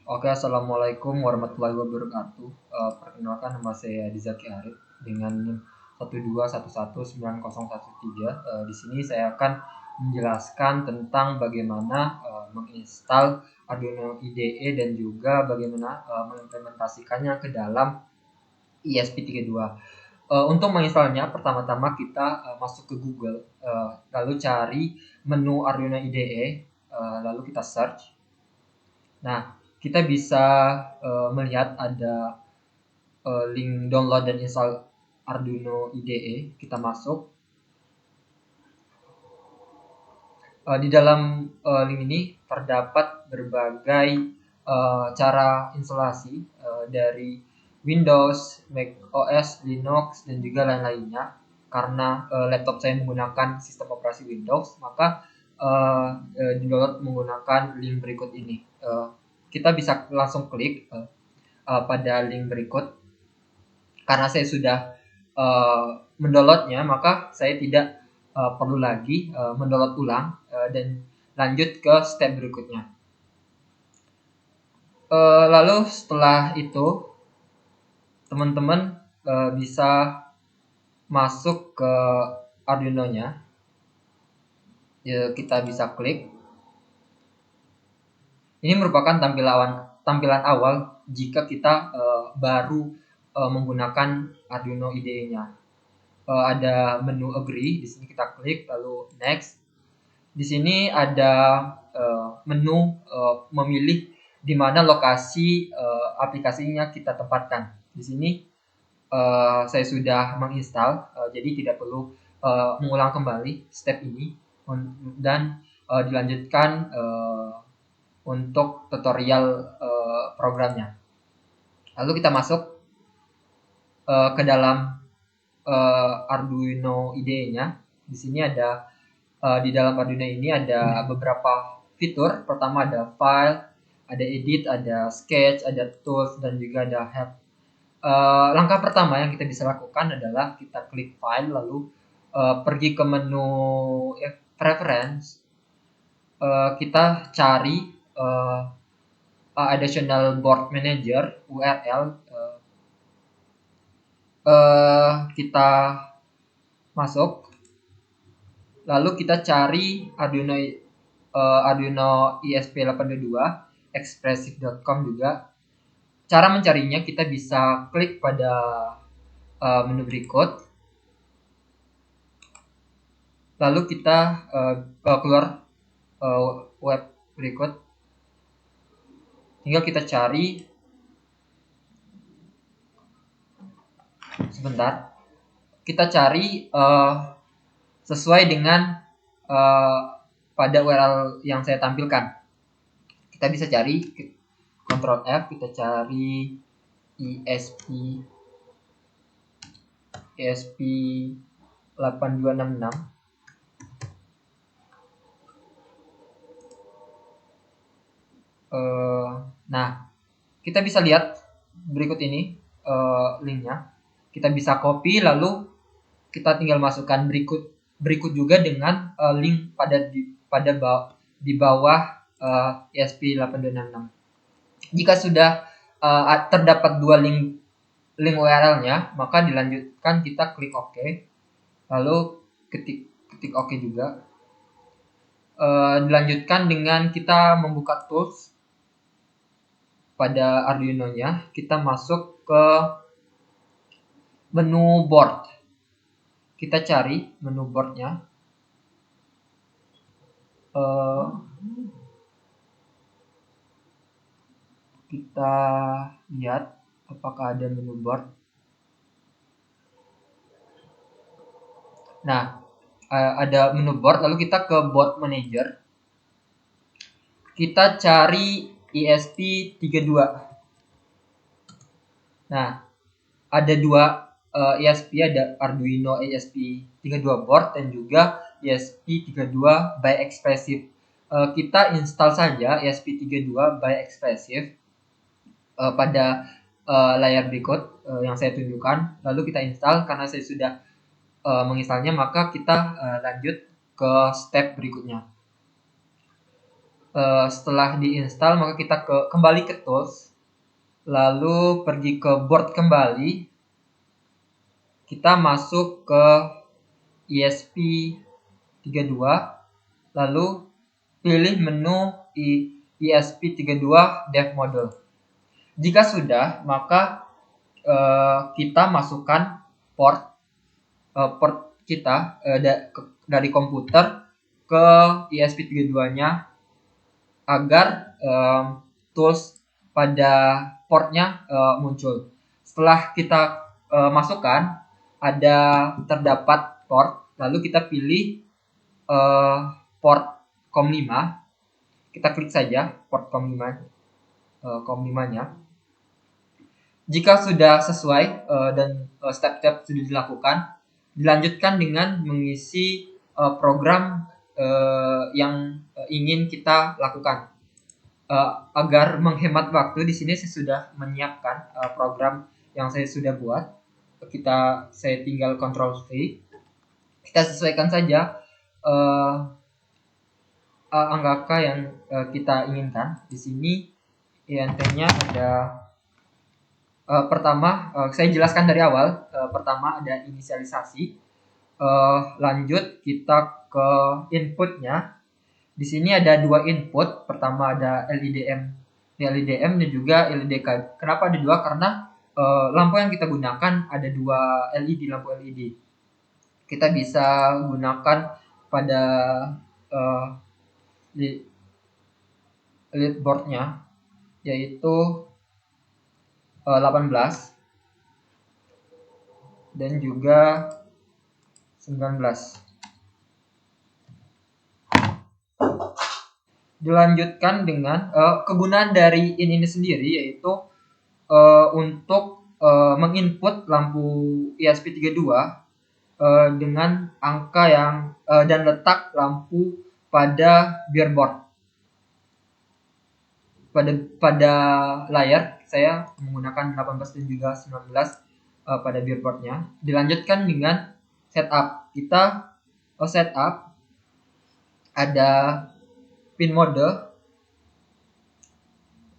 Oke, assalamualaikum warahmatullahi wabarakatuh. Perkenalkan nama saya Dizaki Arif dengan NIM 1211913. Di sini saya akan menjelaskan tentang bagaimana menginstal Arduino IDE dan juga bagaimana mengimplementasikannya ke dalam ESP32. Untuk menginstalnya, pertama-tama kita masuk ke Google, lalu cari menu Arduino IDE, lalu kita search. Nah, kita bisa melihat ada link download dan install Arduino IDE. Kita masuk. Di dalam link ini terdapat berbagai cara instalasi dari Windows, Mac OS, Linux, dan juga lain-lainnya. Karena laptop saya menggunakan sistem operasi Windows, maka di-download menggunakan link berikut ini. Kita bisa langsung klik pada link berikut. Karena saya sudah mendownloadnya, maka saya tidak perlu lagi mendownload ulang dan lanjut ke step berikutnya. Lalu setelah itu teman-teman bisa masuk ke Arduino-nya. Kita bisa klik. Ini merupakan tampilan awal jika kita baru menggunakan Arduino IDE-nya. Ada menu agree, di sini kita klik, lalu next. Di sini ada menu memilih di mana lokasi aplikasinya kita tempatkan. Di sini saya sudah menginstal, jadi tidak perlu mengulang kembali step ini dan dilanjutkan untuk tutorial programnya. Lalu kita masuk ke dalam Arduino IDE-nya. Di sini ada di dalam Arduino ini ada beberapa fitur. Pertama ada file, ada edit, ada sketch, ada tools, dan juga ada help. Langkah pertama yang kita bisa lakukan adalah kita klik file, lalu pergi ke menu preference. Kita cari additional board manager URL. Kita masuk, lalu kita cari Arduino ESP82 expressive.com juga. Cara mencarinya kita bisa klik pada menu berikut, lalu kita keluar web berikut, tinggal kita cari. Sebentar, kita cari sesuai dengan pada URL yang saya tampilkan. Kita bisa cari Ctrl F, kita cari ESP8266. Nah, kita bisa lihat berikut ini linknya. Kita bisa copy, lalu kita tinggal masukkan berikut juga dengan link di bawah ESP8266. Jika sudah terdapat dua link URL-nya, maka dilanjutkan kita klik OK, lalu ketik OK juga. Dilanjutkan dengan kita membuka tools pada Arduino-nya. Kita masuk ke menu board. Kita cari menu boardnya. Kita lihat apakah ada menu board. Nah, ada menu board, lalu kita ke board manager. Kita cari ESP32. Nah, ada dua ESP, ada Arduino ESP32 board dan juga ESP32 by Expressive. Kita install saja ESP32 by Expressive pada layar berikut yang saya tunjukkan. Lalu kita install. Karena saya sudah menginstalnya, maka kita lanjut ke step berikutnya. Setelah diinstal maka kita kembali ke tools, lalu pergi ke board kembali, kita masuk ke ESP32, lalu pilih menu ESP32 Dev Model. Jika sudah, maka kita masukkan port kita dari komputer ke ESP32-nya agar tools pada portnya muncul. Setelah kita masukkan, terdapat port, lalu kita pilih port COM5. Kita klik saja port COM5-nya. Jika sudah sesuai dan step-step sudah dilakukan, dilanjutkan dengan mengisi program yang ingin kita lakukan. Agar menghemat waktu, di sini saya sudah menyiapkan program yang saya sudah buat. Saya tinggal Ctrl V. Kita sesuaikan saja angka yang kita inginkan. Di sini INT-nya ada pertama, saya jelaskan dari awal. Pertama ada inisialisasi. Lanjut kita ke inputnya. Di sini ada dua input. Pertama ada LIDM dan juga LIDK. Kenapa ada dua? Karena lampu yang kita gunakan ada dua lampu LED. Kita bisa gunakan pada lead boardnya, yaitu 18 dan juga 19. Dilanjutkan dengan kegunaan dari ini sendiri, yaitu untuk menginput lampu ESP32 dengan angka yang dan letak lampu pada beerboard. Pada layar saya menggunakan 18 dan juga 19 pada beerboardnya. Dilanjutkan dengan setup. Kita setup ada pin mode,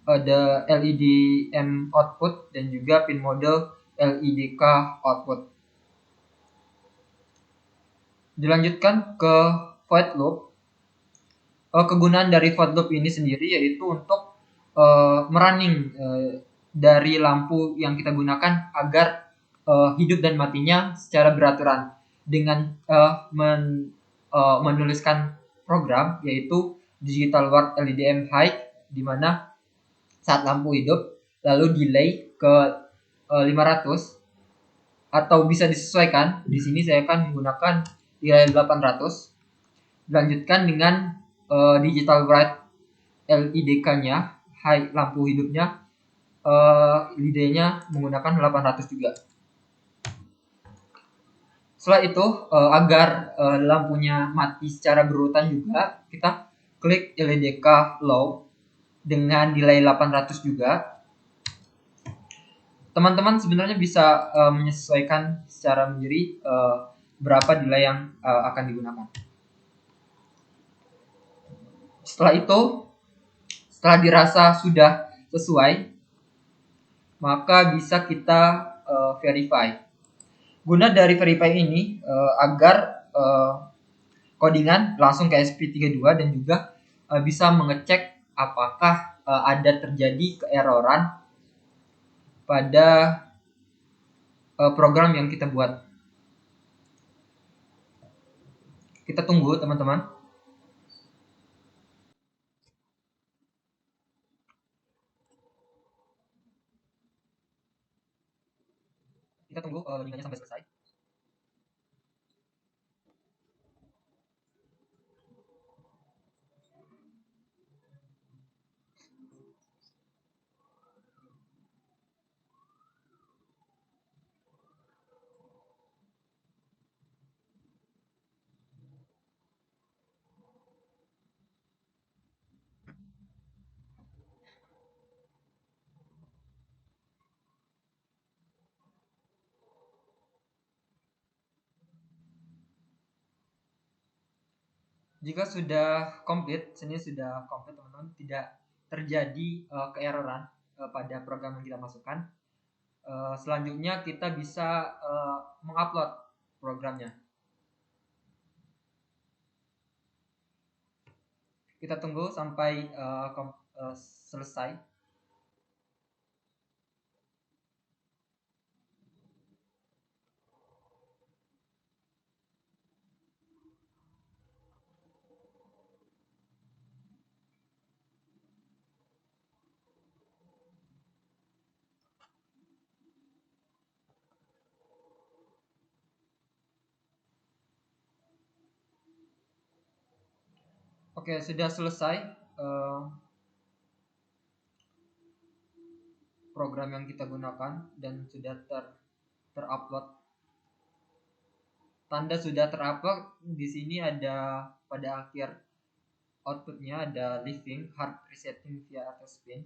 ada LEDM output dan juga pin mode LEDK output. Dilanjutkan ke void loop. Kegunaan dari void loop ini sendiri yaitu untuk merunning dari lampu yang kita gunakan agar hidup dan matinya secara beraturan dengan menuliskan program yaitu digital word LEDM high, di mana saat lampu hidup lalu delay ke 500 atau bisa disesuaikan. Di sini saya akan menggunakan delay 800. Dilanjutkan dengan digital bright LEDK-nya high, lampu hidupnya LED-nya menggunakan 800 juga. Setelah itu agar lampunya mati secara berurutan juga, kita klik LEDK low dengan delay 800 juga. Teman-teman sebenarnya bisa menyesuaikan secara sendiri berapa delay yang akan digunakan. Setelah itu, setelah dirasa sudah sesuai, maka bisa kita verify. Guna dari verify ini agar codingan langsung ke ESP32 dan juga bisa mengecek apakah ada terjadi keeroran pada program yang kita buat. Kita tunggu teman-teman. Kita tunggu loadingannya sampai selesai. Jika sudah komplit, sini sudah komplit teman-teman, tidak terjadi keeroran pada program yang kita masukkan. Selanjutnya kita bisa mengupload programnya. Kita tunggu sampai selesai. Oke, sudah selesai program yang kita gunakan dan sudah terupload. Tanda sudah terupload di sini ada pada akhir outputnya ada living hard resetting via spin.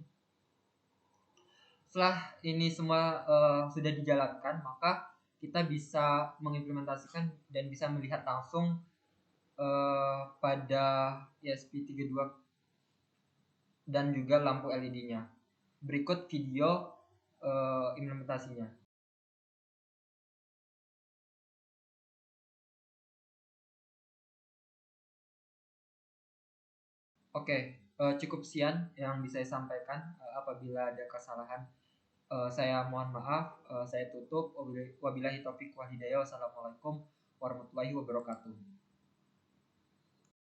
Setelah ini semua sudah dijalankan, maka kita bisa mengimplementasikan dan bisa melihat langsung pada ESP32 dan juga lampu LED-nya. Berikut video implementasinya. Oke, cukup sekian yang bisa saya sampaikan. Apabila ada kesalahan, saya mohon maaf. Saya tutup. Wabillahi taufiq wal hidayah. Wassalamualaikum warahmatullahi wabarakatuh.